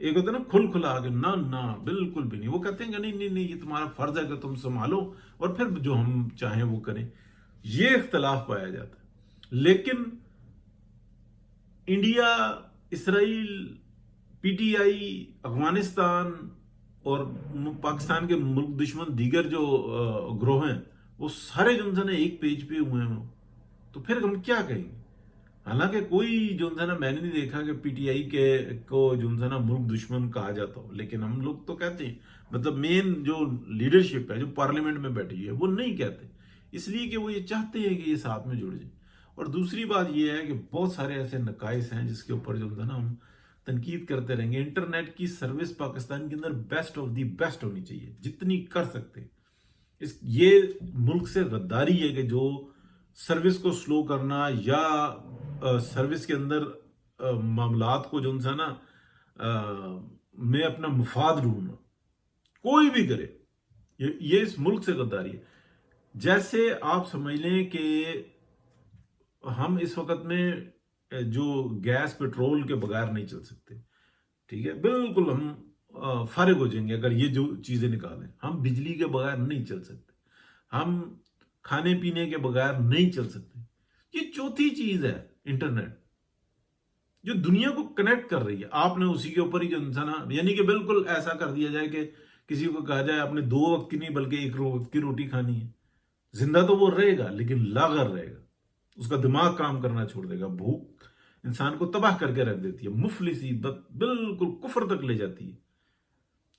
ایک ہوتا ہے نا کھل کھلا کے، نہ نہ بالکل بھی نہیں. وہ کہتے ہیں کہ نہیں نہیں نہیں یہ تمہارا فرض ہے کہ تم سنبھالو اور پھر جو ہم چاہیں وہ کریں. یہ اختلاف پایا جاتا ہے. لیکن India, Israel, P T I, Afghanistan اور پاکستان کے ملک دشمن دیگر جو گروہ ہیں وہ سارے جو ہے نا ایک پیج پہ ہوئے ہیں. تو پھر ہم کیا کہیں گے؟ حالانکہ کوئی جو ہے نا میں نے نہیں دیکھا کہ پی ٹی آئی کے کو جو ہے نا ملک دشمن کہا جاتا ہو، لیکن ہم لوگ تو کہتے ہیں. مطلب مین جو لیڈرشپ ہے جو پارلیمنٹ میں بیٹھی ہے وہ نہیں کہتے، اس لیے کہ وہ یہ چاہتے ہیں کہ یہ ساتھ میں جڑ جائیں. اور دوسری بات یہ ہے کہ بہت سارے ایسے نقائص ہیں جس کے اوپر جو ہے نا ہم تنقید کرتے رہیں گے. انٹرنیٹ کی سروس پاکستان کے اندر بیسٹ آف دی بیسٹ ہونی چاہیے جتنی کر سکتے. یہ ملک سے غداری ہے کہ جو سروس کو سلو کرنا یا سروس کے اندر معاملات کو جو ہے نا میں اپنا مفاد ڈھونڈنا، کوئی بھی کرے، یہ اس ملک سے غداری ہے. جیسے آپ سمجھ لیں کہ ہم اس وقت میں جو گیس پٹرول کے بغیر نہیں چل سکتے، ٹھیک ہے، بالکل ہم فارغ ہو جائیں گے اگر یہ جو چیزیں نکالیں. ہم بجلی کے بغیر نہیں چل سکتے، ہم کھانے پینے کے بغیر نہیں چل سکتے. یہ چوتھی چیز ہے انٹرنیٹ جو دنیا کو کنیکٹ کر رہی ہے. آپ نے اسی کے اوپر ہی جو انسان، یعنی کہ بالکل ایسا کر دیا جائے کہ کسی کو کہا جائے آپ نے 2 وقت کی نہیں بلکہ 1 وقت کی روٹی کھانی ہے. زندہ تو وہ رہے گا لیکن لاغر رہے گا، اس کا دماغ کام کرنا چھوڑ دے گا. بھوک انسان کو تباہ کر کے رکھ دیتی ہے، مفلسی بالکل کفر تک لے جاتی ہے.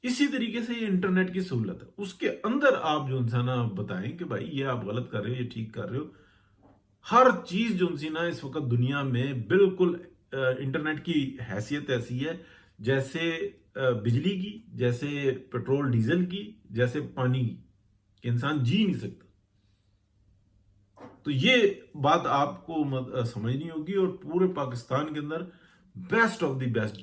اسی طریقے سے یہ انٹرنیٹ کی سہولت ہے، اس کے اندر آپ جو انسان بتائیں کہ بھائی یہ آپ غلط کر رہے ہو، یہ ٹھیک کر رہے ہو. ہر چیز جو نا اس وقت دنیا میں بالکل انٹرنیٹ کی حیثیت ایسی ہے جیسے بجلی کی، جیسے پیٹرول ڈیزل کی، جیسے پانی کی، کہ انسان جی نہیں سکتا. تو یہ بات آپ کو سمجھنی ہوگی اور پورے پاکستان کے اندر بیسٹ آف دی بیسٹ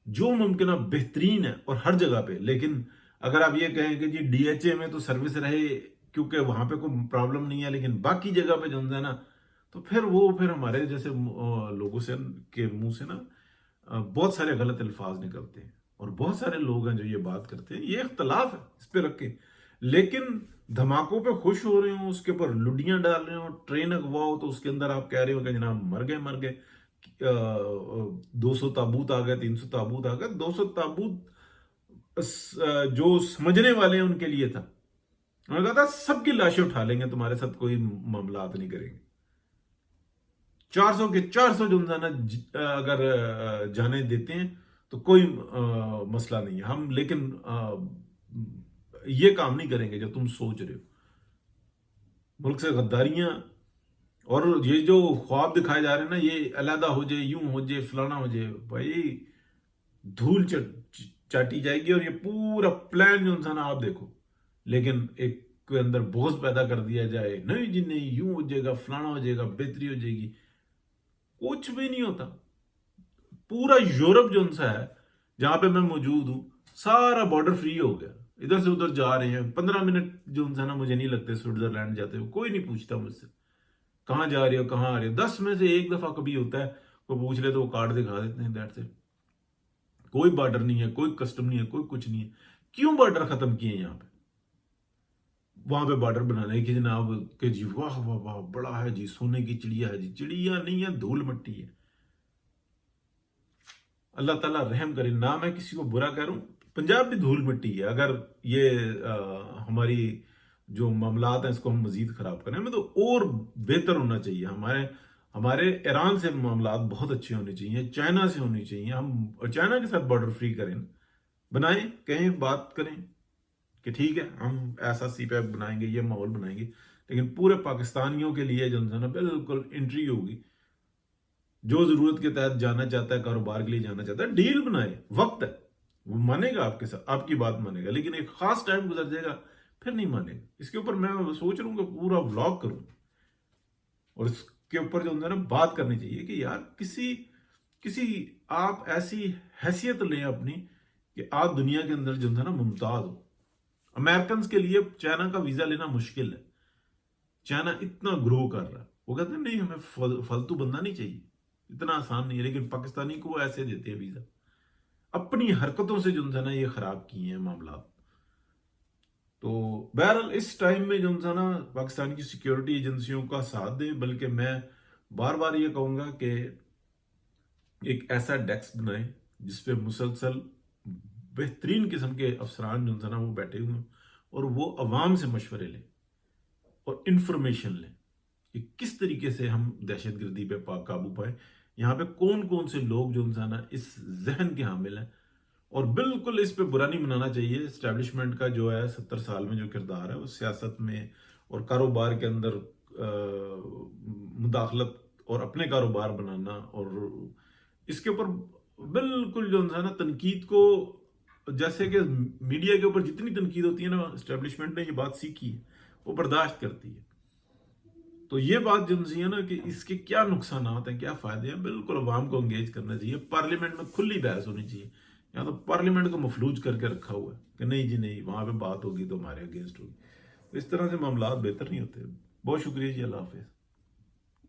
جو ممکنہ بہترین ہے اور ہر جگہ پہ. لیکن اگر آپ یہ کہیں کہ جی ڈی ایچ اے میں تو سروس رہے کیونکہ وہاں پہ کوئی پرابلم نہیں ہے، لیکن باقی جگہ پہ جو ہے نا تو پھر ہمارے جیسے لوگوں سے کے منہ سے نا بہت سارے غلط الفاظ نکلتے ہیں اور بہت سارے لوگ ہیں جو یہ بات کرتے ہیں. یہ اختلاف ہے اس پہ رکھ کے، لیکن دھماکوں پہ خوش ہو رہے ہوں، اس کے اوپر لڈیاں ڈال رہے ہوں، ٹرین اغوا ہو تو اس کے اندر آپ کہہ رہے ہو کہ جناب مر گئے 200 تابوت آ گئے، 300 تابوت آ گئے. 200 تابوت جو سمجھنے والے ہیں ان کے لیے تھا. انہوں نے کہا تھا سب کی لاشیں اٹھا لیں گے، تمہارے ساتھ کوئی معاملات نہیں کریں گے. 400 کے 400 جو اگر جانے دیتے ہیں تو کوئی مسئلہ نہیں ہے ہم، لیکن یہ کام نہیں کریں گے جو تم سوچ رہے ہو. ملک سے غداریاں اور یہ جو خواب دکھائے جا رہے ہیں نا، یہ علیحدہ ہو جائے، یوں ہو جائے، فلانا ہو جائے، بھائی دھول چاٹی جائے گی. اور یہ پورا پلان جو انسان آپ دیکھو، لیکن ایک کے اندر بغض پیدا کر دیا جائے، نہیں جی نہیں یوں ہو جائے گا، فلانا ہو جائے گا، بہتری ہو جائے گی. کچھ بھی نہیں ہوتا. پورا یورپ جو انسا ہے جہاں پہ میں موجود ہوں، سارا بارڈر فری ہو گیا. ادھر سے ادھر جا رہے ہیں 15 منٹ جو انسان مجھے نہیں لگتے سوئٹزرلینڈ جاتے ہو. کوئی نہیں پوچھتا مجھ سے کہاں جا رہے ہو، کہاں آ رہے ہو. 10 میں سے 1 دفعہ کبھی ہوتا ہے کوئی پوچھ لے تو وہ کارڈ دکھا دیتے ہیں. دیٹ سے کوئی بارڈر نہیں ہے، کوئی کسٹم نہیں ہے، کوئی کچھ نہیں ہے. کیوں بارڈر ختم کیے یہاں پہ؟ وہاں پہ بارڈر بنانے کی جناب کہ جی واہ واہ واہ بڑا ہے جی، سونے کی چڑیا ہے جی. چڑیا نہیں ہے، دھول مٹی ہے. اللہ تعالیٰ رحم کرے. نہ میں کسی کو برا کہہ رہا ہوں، پنجاب بھی دھول مٹی ہے. اگر یہ ہماری جو معاملات ہیں اس کو ہم مزید خراب کریں ہمیں تو اور بہتر ہونا چاہیے. ہمارے ایران سے معاملات بہت اچھے ہونے چاہیے، چائنا سے ہونے چاہیے. ہم چائنا کے ساتھ بارڈر فری کریں، بنائیں، کہیں بات کریں کہ ٹھیک ہے ہم ایسا سی پیک بنائیں گے، یہ ماحول بنائیں گے. لیکن پورے پاکستانیوں کے لیے جو ہے نا بالکل انٹری ہوگی. جو ضرورت کے تحت جانا چاہتا ہے، کاروبار کے لیے جانا چاہتا ہے، ڈیل بنائے. وقت ہے، وہ مانے گا آپ کے ساتھ، آپ کی بات مانے گا. لیکن ایک خاص ٹائم گزر جائے گا پھر نہیں مانے گا. اس کے اوپر میں سوچ رہا ہوں کہ پورا ولاگ کروں اور اس کے اوپر جو ہے نا بات کرنی چاہیے کہ یار کسی آپ ایسی حیثیت لیں اپنی کہ آپ دنیا کے اندر جو ہے نا ممتاز ہو. امریکنز کے لیے چائنا کا ویزا لینا مشکل ہے. چائنا اتنا گرو کر رہا ہے، وہ کہتے ہیں نہیں ہمیں فالتو بندہ نہیں چاہیے، اتنا آسان نہیں ہے. لیکن پاکستانی کو وہ ایسے دیتے ہیں ویزا. اپنی حرکتوں سے جو ہے نا یہ خراب کیے ہیں معاملات. تو بہرحال اس ٹائم میں جو ہے نا پاکستان کی سیکیورٹی ایجنسیوں کا ساتھ دے، بلکہ میں بار بار یہ کہوں گا کہ ایک ایسا ڈیسک بنائیں جس پہ مسلسل بہترین قسم کے افسران جو ہے نا وہ بیٹھے ہوئے ہیں اور وہ عوام سے مشورے لیں اور انفارمیشن لیں کہ کس طریقے سے ہم دہشت گردی پہ قابو پائیں، یہاں پہ کون کون سے لوگ جو ہے نا اس ذہن کے حامل ہیں. اور بالکل اس پہ برا نہیں منانا چاہیے، اسٹیبلشمنٹ کا جو ہے 70 سال میں جو کردار ہے وہ سیاست میں اور کاروبار کے اندر مداخلت اور اپنے کاروبار بنانا، اور اس کے اوپر بالکل جو ہے نا تنقید کو، جیسے کہ میڈیا کے اوپر جتنی تنقید ہوتی ہے نا اسٹیبلشمنٹ نے یہ بات سیکھی ہے وہ برداشت کرتی ہے. تو یہ بات جو ہے نا کہ اس کے کیا نقصانات ہیں، کیا فائدے ہیں، بالکل عوام کو انگیج کرنا چاہیے. پارلیمنٹ میں کھلی بحث ہونی چاہیے. یہاں تو پارلیمنٹ کو مفلوج کر کے رکھا ہوا ہے کہ نہیں جی نہیں، وہاں پہ بات ہوگی تو ہمارے اگینسٹ ہوگی. اس طرح سے معاملات بہتر نہیں ہوتے. بہت شکریہ جی، اللہ حافظ.